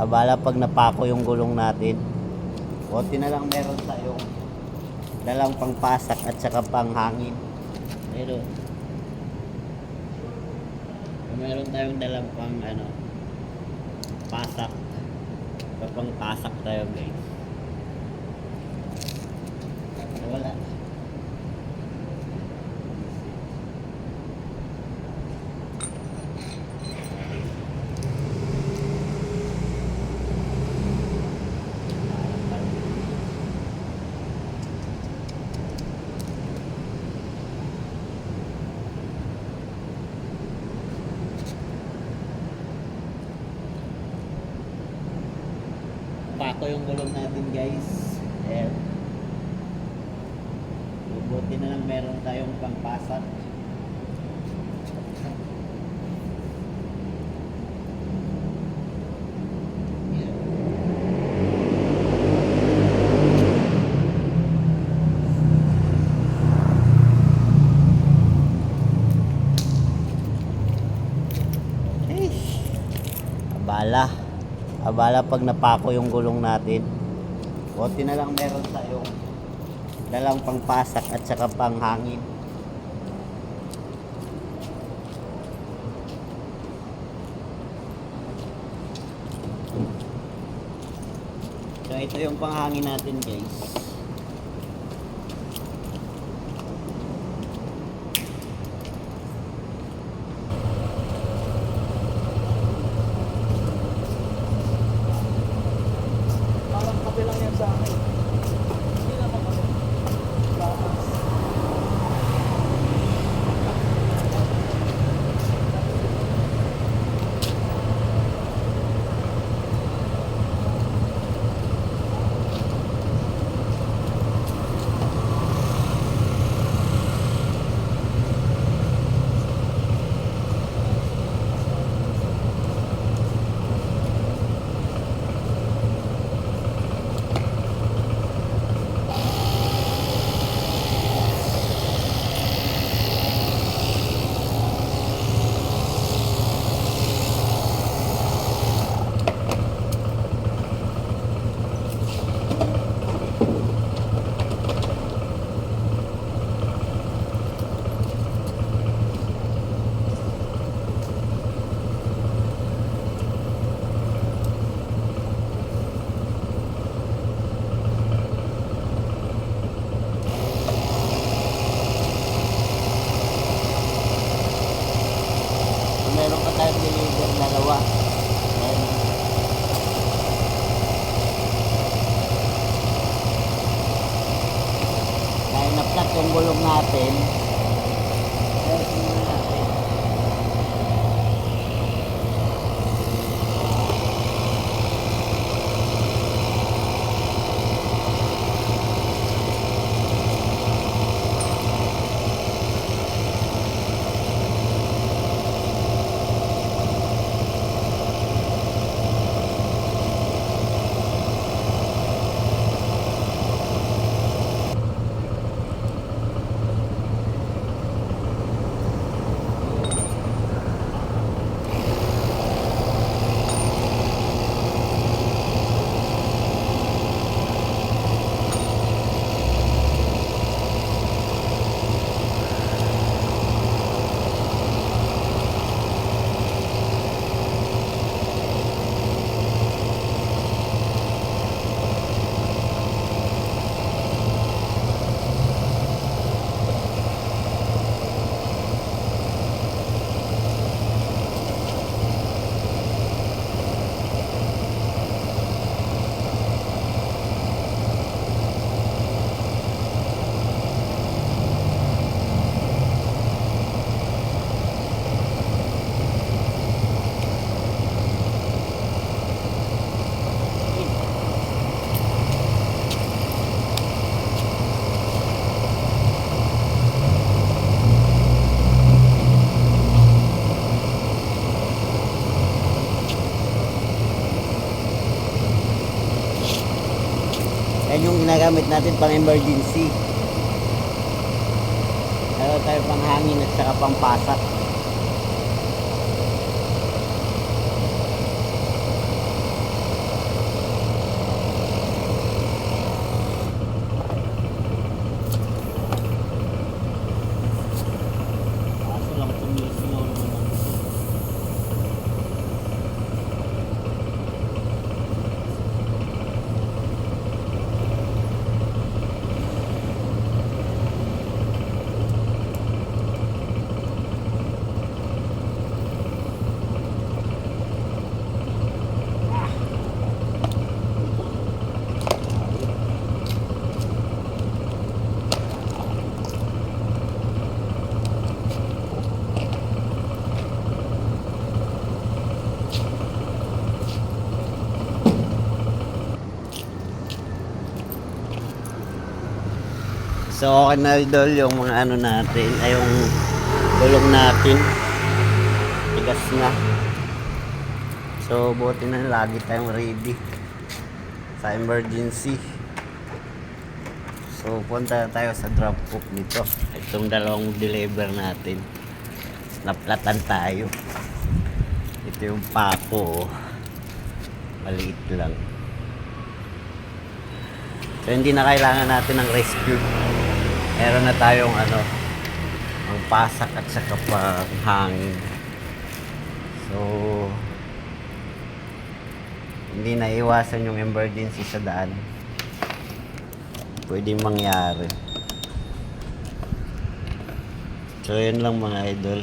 Abala pag napako yung gulong natin. Buti na lang meron tayong dalang pangpasak at saka panghangin. Pero meron tayong dalang pang pasak. Pangpasak tayo, guys. Wala. Pako yung gulong natin, guys. Ayan. Buti na lang meron tayong pangpasak. Abala pag napako yung gulong natin. Buti na lang meron tayong dalang pangpasak at saka panghangin. So ito yung panghangin natin, guys. Lang yan sa akin. Hindi naman kasi. Meron pa tayong deliver dalawa. Dahil na-flat yung gulong natin. Dahil tingnan natin. Yan yung ginagamit natin pang emergency. Meron tayo pang hangin at saka pang pasak. So okay na idol yung mga ano natin, ay yung gulong natin. Tigas na. So buti na lagi tayong ready sa emergency. So punta tayo sa drop off nito. Itong dalawang deliver natin. Naplatan tayo. Ito yung pako. Maliit lang. So hindi na kailangan natin ng rescue. Meron na tayong ano, ang pasak at saka pang hangin. So hindi na iwasan yung emergency sa daan. Pwedeng mangyari. So yun lang mga idol.